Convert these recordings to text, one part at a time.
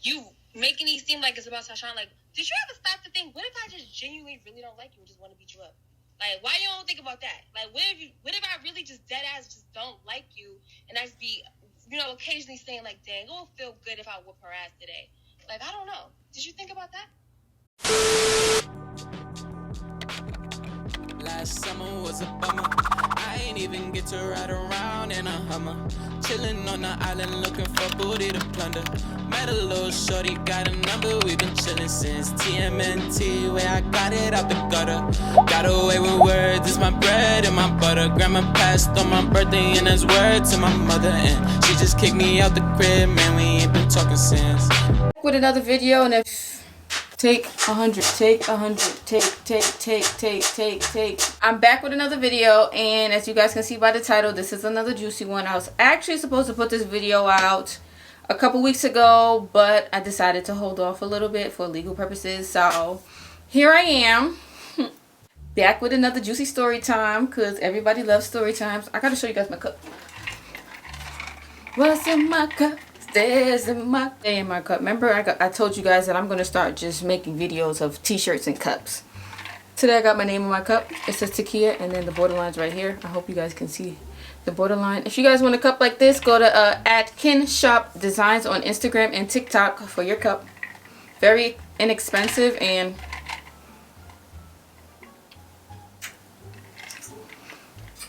you making it seem like it's about Tashawn. Like, did you ever stop to think, what if I just genuinely really don't like you and just want to beat you up? Like, why you don't think about that? Like, what if I really just dead ass just don't like you and I just be, you know, occasionally saying like, dang, it won't feel good if I whoop her ass today. Like, I don't know. Did you think about that? Last summer was a bummer. I ain't even get to ride around in a Hummer. Chillin' on the island looking for booty to plunder. Met a little shorty, got a number. We been chillin' since TMNT, where I got it out the gutter. Got away with words, it's my bread and my butter. Grandma passed on my birthday and that's word to my mother. And she just kicked me out the crib, man, we ain't been talking since. With another video, and if take 100, take 100, take. I'm back with another video, and as you guys can see by the title, this is another juicy one. I was actually supposed to put this video out a couple weeks ago, but I decided to hold off a little bit for legal purposes. So here I am, back with another juicy story time, because everybody loves story times. I gotta show you guys my cup. What's in my cup? There's in my cup. Remember I told you guys that I'm going to start just making videos of t-shirts and cups. Today I got my name on my cup. It says Takia, and then the borderline's right here. I hope you guys can see the borderline. If you guys want a cup like this, go to Atkin Shop Designs on Instagram and TikTok for your cup. Very inexpensive and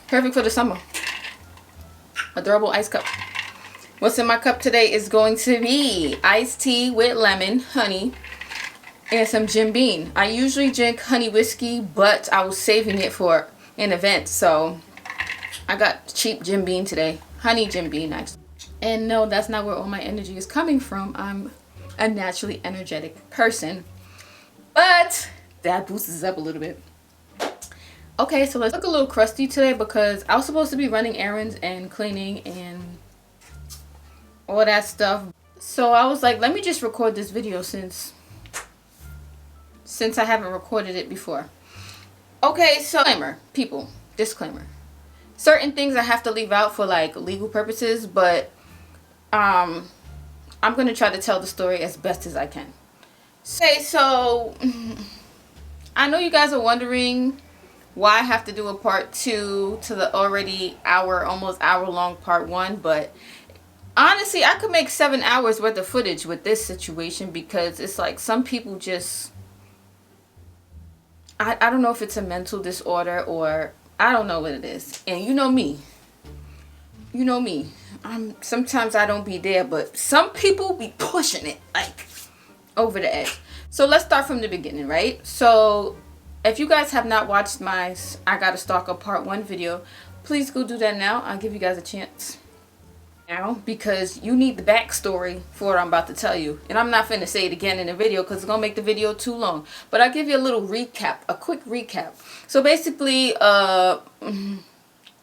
perfect for the summer. Adorable ice cup. What's in my cup today is going to be iced tea with lemon, honey, and some Jim Beam. I usually drink honey whiskey, but I was saving it for an event, so I got cheap Jim Beam today. Honey Jim Beam, actually. And no, that's not where all my energy is coming from. I'm a naturally energetic person, but that boosts us up a little bit. Okay, so let's look a little crusty today because I was supposed to be running errands and cleaning and all that stuff. So I was like, let me just record this video since I haven't recorded it before. Okay, so disclaimer. Certain things I have to leave out for like legal purposes, but I'm gonna try to tell the story as best as I can. Okay, so I know you guys are wondering why I have to do a part 2 to the already almost hour long part 1, but honestly, I could make 7 hours worth of footage with this situation because it's like some people just, I don't know if it's a mental disorder or I don't know what it is. And you know me. Sometimes I don't be there, but some people be pushing it like over the edge. So let's start from the beginning, right? So if you guys have not watched my I Got a Stalker part 1 video, please go do that now. I'll give you guys a chance now because you need the backstory for what I'm about to tell you, and I'm not finna say it again in the video because it's gonna make the video too long, but I'll give you a little recap, a quick recap. So basically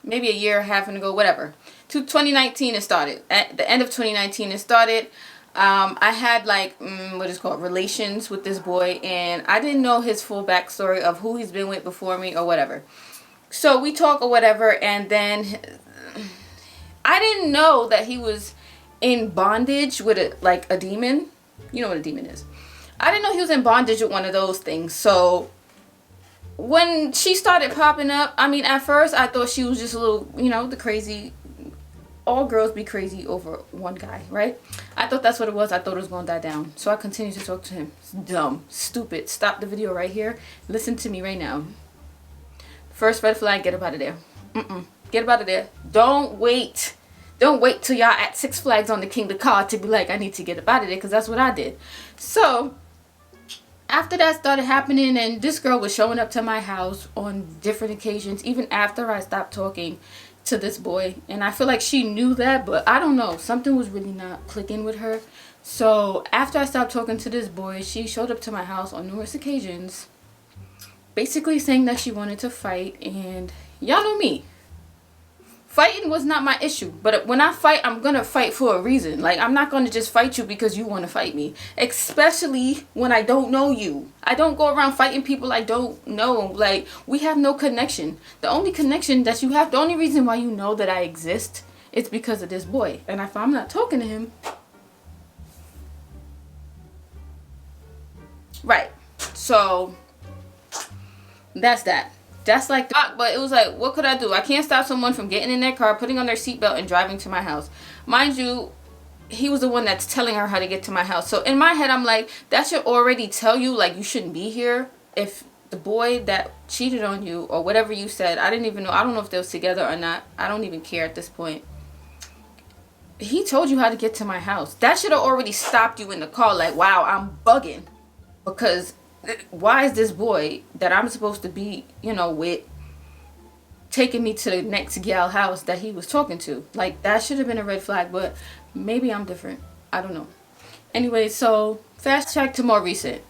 maybe a year, half ago, whatever, to 2019 it started. At the end of 2019 it started. I had like what is called relations with this boy, and I didn't know his full backstory of who he's been with before me or whatever. So we talk or whatever, and then I didn't know that he was in bondage with a demon. You know what a demon is. I didn't know he was in bondage with one of those things. So when she started popping up, I mean, at first I thought she was just a little, you know, the crazy. All girls be crazy over one guy, right? I thought that's what it was. I thought it was going to die down. So I continued to talk to him. It's dumb. Stupid. Stop the video right here. Listen to me right now. First red flag, get up out of there. Get up out of there. Don't wait till y'all at Six Flags on the King of the Car to be like, I need to get up out of there, because that's what I did. So after that started happening, and this girl was showing up to my house on different occasions, even after I stopped talking to this boy, and I feel like she knew that, but I don't know, something was really not clicking with her. So after I stopped talking to this boy, she showed up to my house on numerous occasions, basically saying that she wanted to fight. And y'all know me, fighting was not my issue, but when I fight, I'm gonna fight for a reason. Like, I'm not gonna just fight you because you want to fight me, especially when I don't know you. I don't go around fighting people I don't know. Like, we have no connection. The only connection that you have, the only reason why you know that I exist, is because of this boy. And if I'm not talking to him, Right. So that's that. That's like, but it was like, what could I do? I can't stop someone from getting in their car, putting on their seatbelt, and driving to my house. Mind you, he was the one that's telling her how to get to my house. So in my head, I'm like, that should already tell you, like, you shouldn't be here. If the boy that cheated on you or whatever you said, I didn't even know. I don't know if they was together or not. I don't even care at this point. He told you how to get to my house. That should have already stopped you in the car. Like, wow, I'm bugging. Because why is this boy that I'm supposed to be, you know, with, taking me to the next gal house that he was talking to? Like, that should have been a red flag, but maybe I'm different. I don't know. Anyway, so fast track to more recent.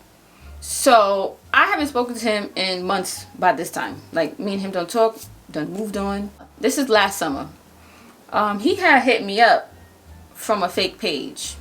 So I haven't spoken to him in months by this time. Like, me and him don't talk, done moved on. This is last summer. He had hit me up from a fake page.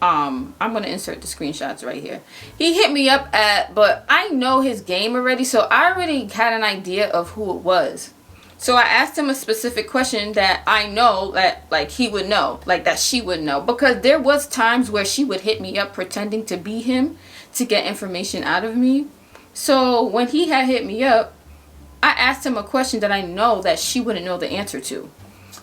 I'm gonna insert the screenshots right here. He hit me up but I know his game already, so I already had an idea of who it was. So I asked him a specific question that I know that, like, he would know, like, that she would know, because there was times where she would hit me up pretending to be him to get information out of me. So when he had hit me up, I asked him a question that I know that she wouldn't know the answer to,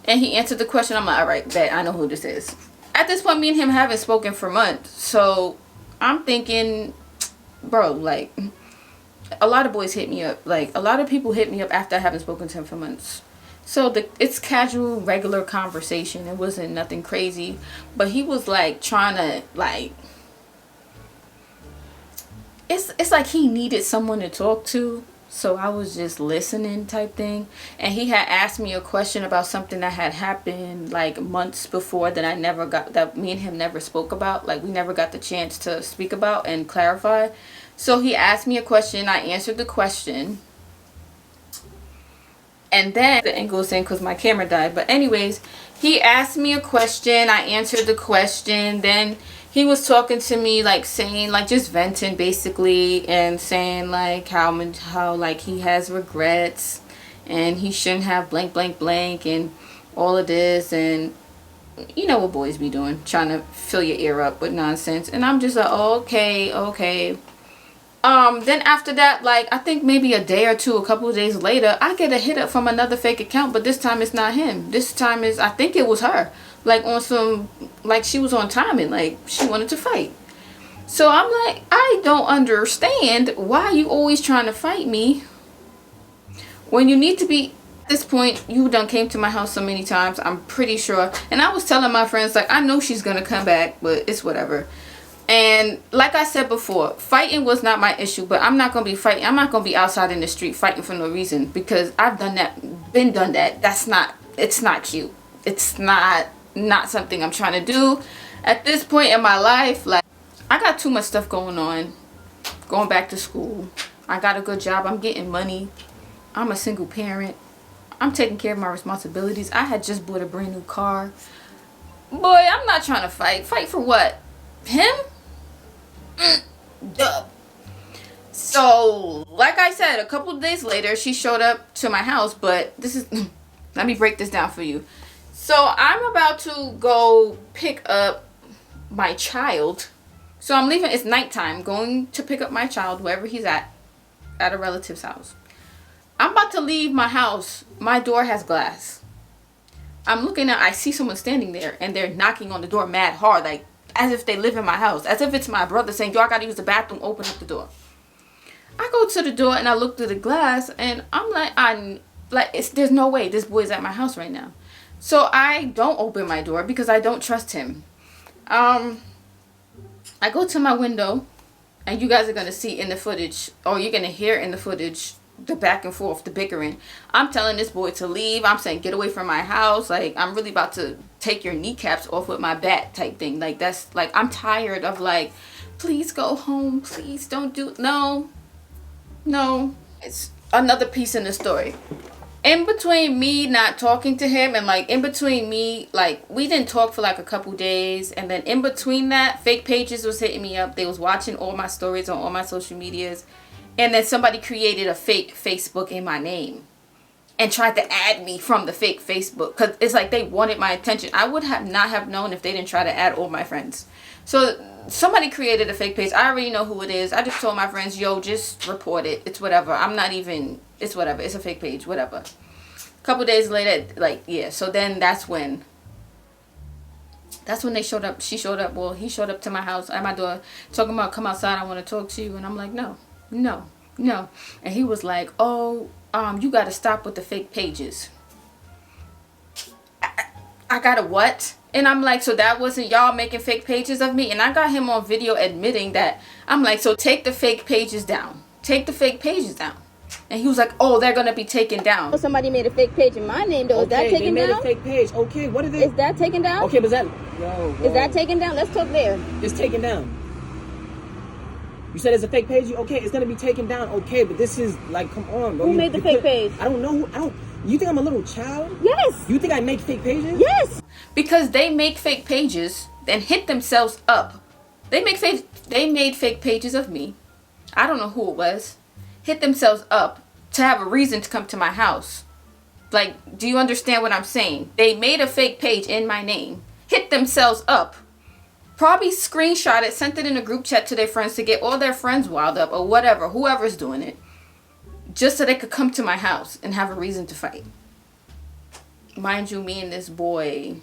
and he answered the question. I'm like, all right, bet I know who this is. At this point, me and him haven't spoken for months, so I'm thinking, bro, like, a lot of boys hit me up. Like, a lot of people hit me up after I haven't spoken to him for months. So it's casual, regular conversation. It wasn't nothing crazy, but he was like trying to, like, it's like he needed someone to talk to. So I was just listening type thing. And he had asked me a question about something that had happened like months before that me and him never spoke about. Like, we never got the chance to speak about and clarify. So he asked me a question. I answered the question. And then the angle's in because my camera died. But anyways, he asked me a question. I answered the question. Then he was talking to me, like, saying, like, just venting basically, and saying like how like he has regrets and he shouldn't have blank blank blank and all of this, and you know what boys be doing, trying to fill your ear up with nonsense. And I'm just like, oh, okay. Then after that, like, I think maybe a day or two, a couple of days later, I get a hit up from another fake account, but this time it's not him. This time I think it was her. Like, on some, like, she was on timing, like, she wanted to fight. So I'm like, I don't understand why you always trying to fight me when you need to be. At this point, you done came to my house so many times, I'm pretty sure. And I was telling my friends, like, I know she's gonna come back, but it's whatever. And like I said before, fighting was not my issue, but I'm not gonna be fighting. I'm not gonna be outside in the street fighting for no reason, because I've done that, been done that. It's not cute. It's not something I'm trying to do at this point in my life. Like, I got too much stuff going on, going back to school. I got a good job. I'm getting money. I'm a single parent. I'm taking care of my responsibilities. I had just bought a brand new car. Boy, I'm not trying to fight. Fight for what? Him? Duh. So, like I said, a couple of days later, she showed up to my house, but this is, let me break this down for you. So, I'm about to go pick up my child. So, I'm leaving, it's nighttime, going to pick up my child, wherever he's at a relative's house. I'm about to leave my house. My door has glass. I'm looking at, I see someone standing there, and they're knocking on the door mad hard, like, as if they live in my house, as if it's my brother saying, yo, I gotta use the bathroom, open up the door. I go to the door and I look through the glass, and I'm like, there's no way this boy's at my house right now. So I don't open my door because I don't trust him. I go to my window, and you guys are gonna see in the footage, or you're gonna hear in the footage, the back and forth, the bickering. I'm telling this boy to leave. I'm saying, get away from my house. Like, I'm really about to take your kneecaps off with my bat type thing. Like, that's, like, I'm tired of, like, please go home. Please don't do, no. It's another piece in the story. In between me not talking to him, and, like, in between me, like, we didn't talk for, like, a couple days. And then in between that, fake pages was hitting me up. They was watching all my stories on all my social medias. And then somebody created a fake Facebook in my name and tried to add me from the fake Facebook, because it's like they wanted my attention. I would not have known if they didn't try to add all my friends. So somebody created a fake page. I already know who it is. I just told my friends, yo, just report it. It's whatever. I'm not even, it's whatever. It's a fake page, whatever. A couple days later, like, yeah. So then that's when they showed up. She showed up. Well, he showed up to my house at my door talking about, come outside, I want to talk to you. And I'm like, no. And he was like, oh, you got to stop with the fake pages. I got to what? And I'm like, so that wasn't y'all making fake pages of me? And I got him on video admitting that. I'm like, so take the fake pages down. Take the fake pages down. And he was like, oh, they're going to be taken down. Somebody made a fake page in my name, though. Is that taken down? They made a fake page. Okay, what is it? Is that taken down? Okay, but is that... Whoa. Is that taken down? Let's talk there. It's taken down. You said it's a fake page? Okay, it's going to be taken down. Okay, but this is, like, come on, bro. Who made the fake page? I don't know. You think I'm a little child? Yes. You think I make fake pages? Yes. Because they make fake pages and hit themselves up. They made fake pages of me. I don't know who it was. Hit themselves up to have a reason to come to my house. Like, do you understand what I'm saying? They made a fake page in my name, hit themselves up, probably screenshot it, sent it in a group chat to their friends to get all their friends wild up or whatever, whoever's doing it, just so they could come to my house and have a reason to fight. Mind you, me and this boy,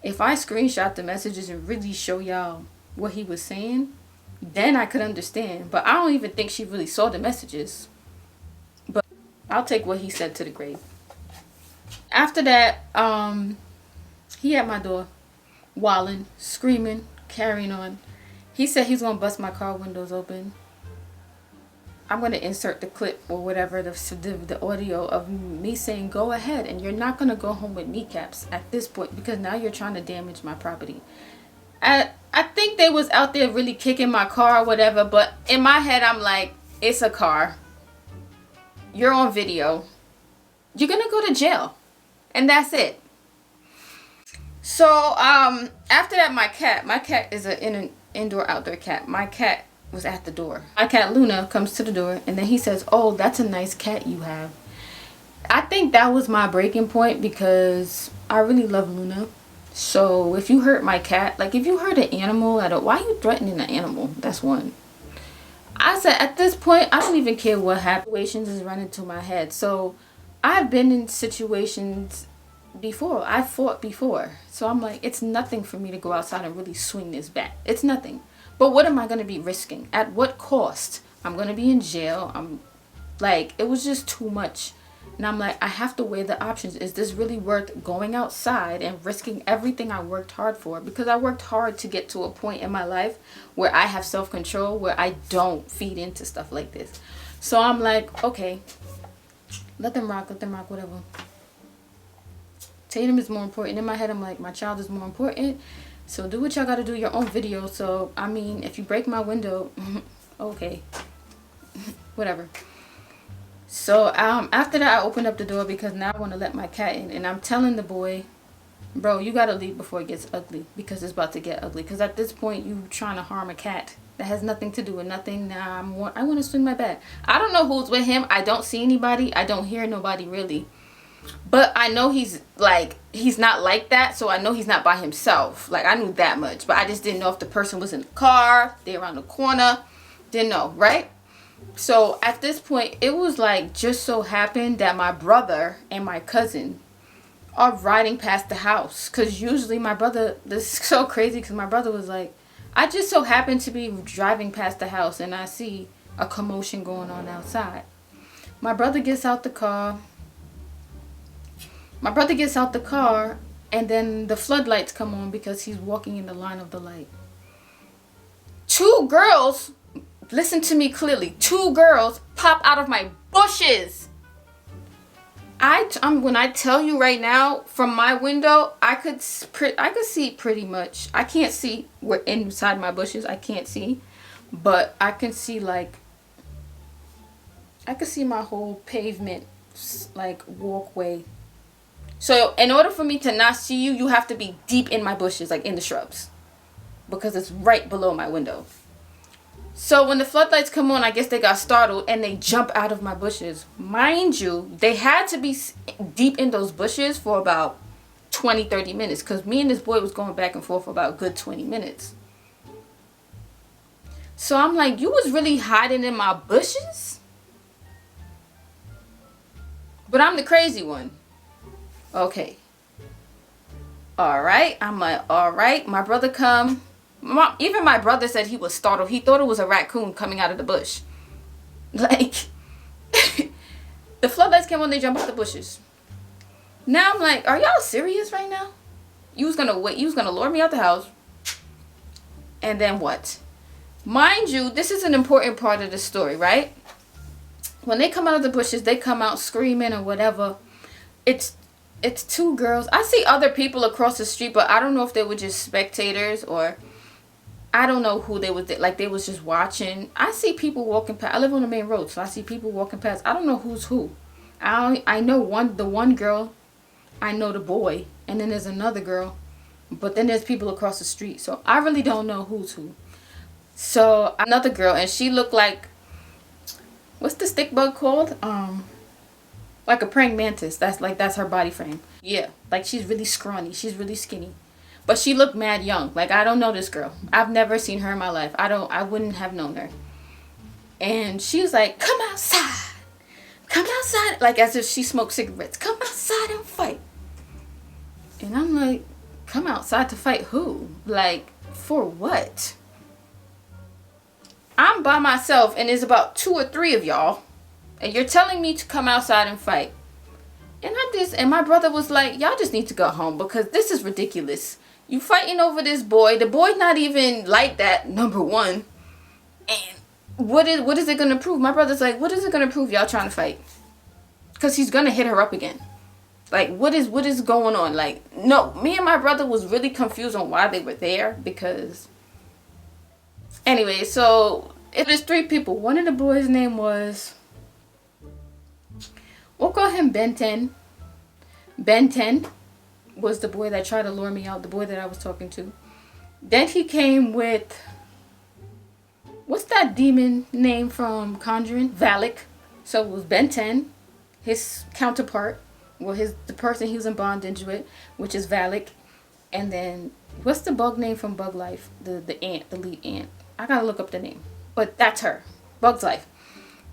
if I screenshot the messages and really show y'all what he was saying, then I could understand. But I don't even think she really saw the messages. But I'll take what he said to the grave. After that, he at my door, wilding, screaming, carrying on. He said he's gonna bust my car windows open. I'm gonna insert the clip or whatever, the audio of me saying, go ahead, and you're not gonna go home with kneecaps at this point because now you're trying to damage my property. I think they was out there really kicking my car or whatever, but in my head I'm like, it's a car. You're on video. You're gonna go to jail. And that's it. So after that, my cat is an indoor-outdoor cat. My cat was at the door. My cat Luna comes to the door and then he says, oh, that's a nice cat you have. I think that was my breaking point because I really love Luna. So if you hurt my cat, like if you hurt an animal, why are you threatening an animal? That's one. I said at this point, I don't even care what situations is running through my head. So I've been in situations before. I fought before. So I'm like, it's nothing for me to go outside and really swing this bat. It's nothing. But what am I going to be risking? At what cost? I'm going to be in jail. I'm like, it was just too much. And I'm like, I have to weigh the options. Is this really worth going outside and risking everything I worked hard for? Because I worked hard to get to a point in my life where I have self-control, where I don't feed into stuff like this. So I'm like, okay, let them rock, whatever. Tatum is more important. In my head, I'm like, my child is more important. So do what y'all got to do, your own video. So, I mean, if you break my window, okay, whatever. So after that, I opened up the door because now I want to let my cat in. And I'm telling the boy, bro, you got to leave before it gets ugly because it's about to get ugly. Because at this point, you trying to harm a cat that has nothing to do with nothing. Now I want to swing my bat. I don't know who's with him. I don't see anybody. I don't hear nobody really. But I know he's not like that. So I know he's not by himself. Like, I knew that much. But I just didn't know if the person was in the car. They around the corner. Didn't know, right? So at this point, it was like just so happened that my brother and my cousin are riding past the house. Because usually my brother, this is so crazy because my brother was like, I just so happened to be driving past the house and I see a commotion going on outside. My brother gets out the car. And then the floodlights come on because he's walking in the line of the light. Two girls, listen to me clearly, two girls pop out of my bushes. When I tell you right now, from my window, I could see pretty much. I can't see where inside my bushes. I can't see, but I can see I could see my whole pavement, like walkway. So in order for me to not see you, you have to be deep in my bushes, like in the shrubs, because it's right below my window. So when the floodlights come on, I guess they got startled and they jump out of my bushes. Mind you, they had to be deep in those bushes for about 20-30 minutes, because me and this boy was going back and forth for about a good 20 minutes. So I'm like, you was really hiding in my bushes? But I'm the crazy one. Okay. Alright. I'm like, alright. My brother come. Even my brother said he was startled. He thought it was a raccoon coming out of the bush. Like, the floodlights came on, they jumped out the bushes. Now I'm like, are y'all serious right now? You was gonna wait, you was gonna lure me out the house. And then what? Mind you, this is an important part of the story, right? When they come out of the bushes, they come out screaming or whatever. It's two girls. I see other people across the street, but I don't know if they were just spectators or I don't know who they was. Like, they was just watching. I see people walking past. I live on the main road, so I see people walking past. I don't know who's who. I know the one girl. I know the boy. And then there's another girl. But then there's people across the street. So I really don't know who's who. So another girl, and she looked like, what's the stick bug called? Like a praying mantis. That's her body frame. Yeah, like she's really scrawny. She's really skinny. But she looked mad young. Like, I don't know this girl. I've never seen her in my life. I wouldn't have known her. And she was like, come outside. Come outside. Like, as if she smoked cigarettes. Come outside and fight. And I'm like, come outside to fight who? Like, for what? I'm by myself and there's about 2 or 3 of y'all. And you're telling me to come outside and fight. And my brother was like, y'all just need to go home because this is ridiculous. You fighting over this boy. The boy's not even like that, number one. And what is it going to prove? My brother's like, what is it going to prove y'all trying to fight? Because he's going to hit her up again. Like, what is going on? Like, no, me and my brother was really confused on why they were there. Because, anyway, so it was 3 people. One of the boys' name was, we'll call him Ben 10. Ben 10 was the boy that tried to lure me out, the boy that I was talking to. Then he came with, what's that demon name from Conjuring? Valak. So it was Ben 10, his counterpart, well, the person he was in bondage with, which is Valak. And then, what's the bug name from Bug Life? The ant, the lead ant. I gotta look up the name. But that's her. Bug's Life.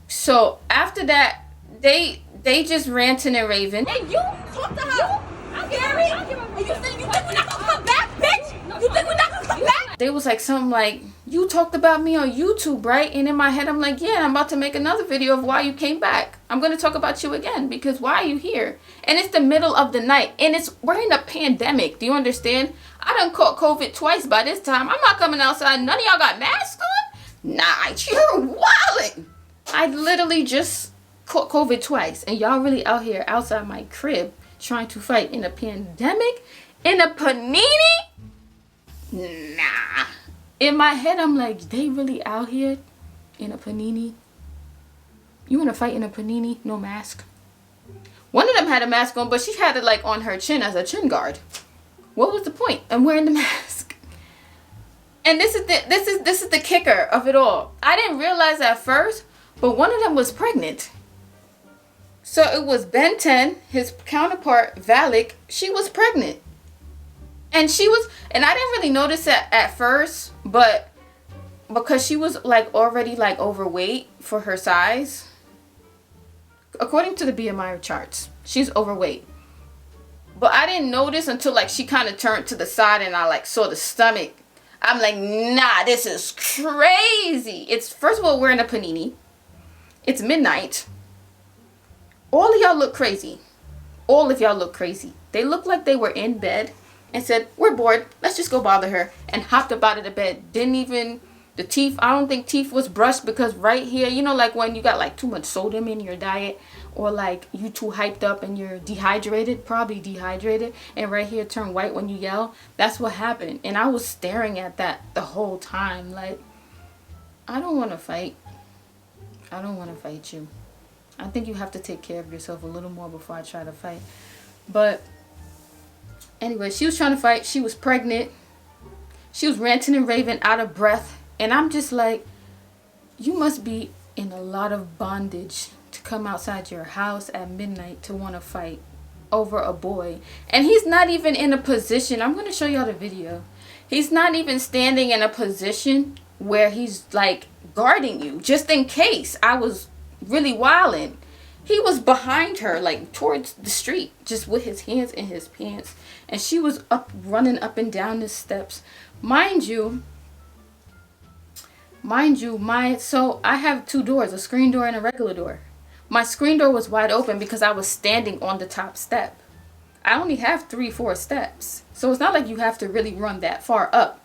So after that, they just ranting and raving. Hey, you talk to her. I'm Gary. Are you saying you think we're not gonna come back, bitch? You think we're not gonna come back? They was like something like, you talked about me on YouTube, right? And in my head, I'm like, yeah, I'm about to make another video of why you came back. I'm going to talk about you again because why are you here? And it's the middle of the night and we're in a pandemic. Do you understand? I done caught COVID twice by this time. I'm not coming outside. None of y'all got masks on? Nah, you're wildin'. I literally just caught COVID twice and y'all really out here outside my crib trying to fight in a pandemic? In a panini? Nah. In my head, I'm like, they really out here in a panini? You want to fight in a panini? No mask? One of them had a mask on, but she had it like on her chin as a chin guard. What was the point? I'm wearing the mask. And this is the kicker of it all. I didn't realize at first, but one of them was pregnant. So it was Ben 10, his counterpart, Valak. She was pregnant. And I didn't really notice it at first, but because she was like already like overweight for her size. According to the BMI charts, she's overweight. But I didn't notice until like she kind of turned to the side and I like saw the stomach. I'm like, nah, this is crazy. It's, first of all, we're in a panini. It's midnight. All of y'all look crazy. All of y'all look crazy. They look like they were in bed and said, we're bored. Let's just go bother her. And hopped up out of the bed. Didn't even, the teeth, I don't think teeth was brushed because right here, you know, like when you got like too much sodium in your diet or like you too hyped up and you're dehydrated, probably dehydrated. And right here turn white when you yell. That's what happened. And I was staring at that the whole time. Like, I don't want to fight. I don't want to fight you. I think you have to take care of yourself a little more before I try to fight. But anyway, she was trying to fight. She was pregnant. She was ranting and raving, out of breath. And I'm just like, you must be in a lot of bondage to come outside your house at midnight to want to fight over a boy. And he's not even in a position. I'm going to show y'all the video. He's not even standing in a position where he's like guarding you just in case I was really wilding. He was behind her, like towards the street, just with his hands in his pants. And she was running up and down the steps. Mind you, so I have two doors, a screen door and a regular door. My screen door was wide open because I was standing on the top step. I only have 3-4 steps. So it's not like you have to really run that far up.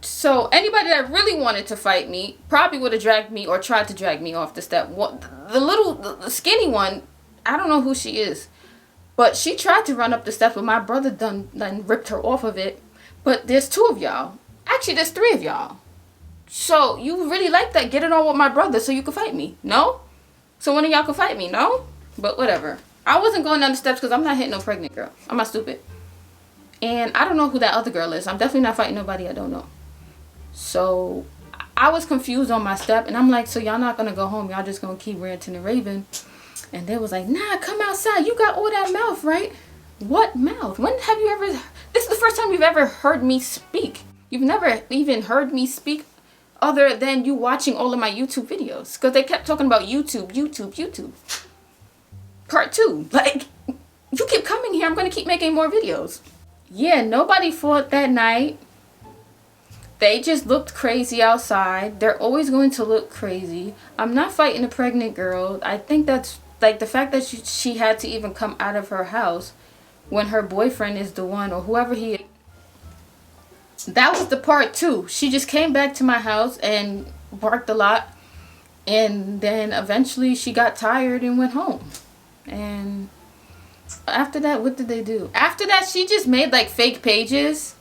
So anybody that really wanted to fight me probably would have dragged me or tried to drag me off the step. The skinny one, I don't know who she is. But she tried to run up the steps, but my brother done ripped her off of it. But there's 2 of y'all. Actually, there's 3 of y'all. So you really like that? Get it on with my brother so you can fight me? No? So one of y'all can fight me? No? But whatever. I wasn't going down the steps because I'm not hitting no pregnant girl. I'm not stupid. And I don't know who that other girl is. I'm definitely not fighting nobody I don't know. So I was confused on my step. And I'm like, so y'all not going to go home. Y'all just going to keep ranting and raving. And they was like, nah, come outside. You got all that mouth, right? What mouth? When have you ever... This is the first time you've ever heard me speak. You've never even heard me speak other than you watching all of my YouTube videos. Because they kept talking about YouTube. Part 2. Like, you keep coming here, I'm going to keep making more videos. Yeah, nobody fought that night. They just looked crazy outside. They're always going to look crazy. I'm not fighting a pregnant girl. I think that's, like, the fact that she had to even come out of her house when her boyfriend is the one, or whoever he is. That was the part 2. She just came back to my house and barked a lot. And then eventually she got tired and went home. And after that, what did they do? After that, she just made like fake pages.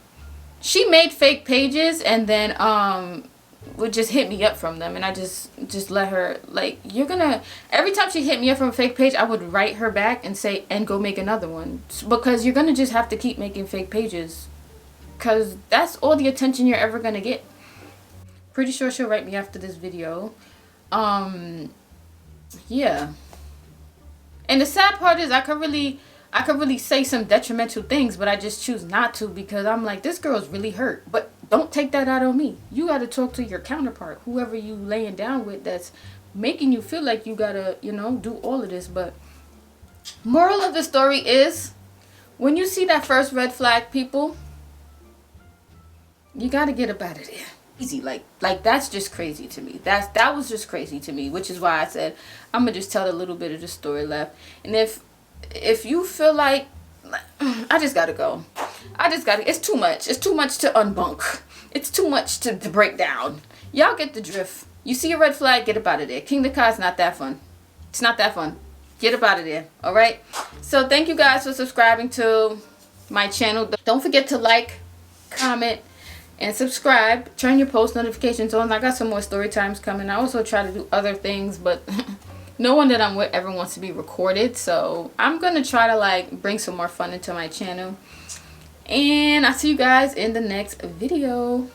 She made fake pages and then would just hit me up from them. And I just let her, like, you're gonna, every time she hit me up from a fake page, I would write her back and say, and go make another one. Because you're gonna just have to keep making fake pages. Because that's all the attention you're ever gonna get. Pretty sure she'll write me after this video. Yeah. And the sad part is I could really say some detrimental things, but I just choose not to because I'm like, this girl's really hurt. But don't take that out on me. You got to talk to your counterpart, whoever you laying down with that's making you feel like you got to, you know, do all of this. But moral of the story is, when you see that first red flag, people, you got to get up out of there. Easy, like that's just crazy to me. That was just crazy to me, which is why I said I'm gonna just tell a little bit of the story left. And if you feel like I just gotta go, it's too much. It's too much to unbunk. It's too much to break down. Y'all get the drift. You see a red flag, get up out of there. King the Kai's not that fun. It's not that fun. Get up out of there. All right. So thank you guys for subscribing to my channel. Don't forget to like, comment, and subscribe. Turn your post notifications on. I got some more story times coming. I also try to do other things, but no one that I'm with ever wants to be recorded. So I'm going to try to like bring some more fun into my channel. And I'll see you guys in the next video.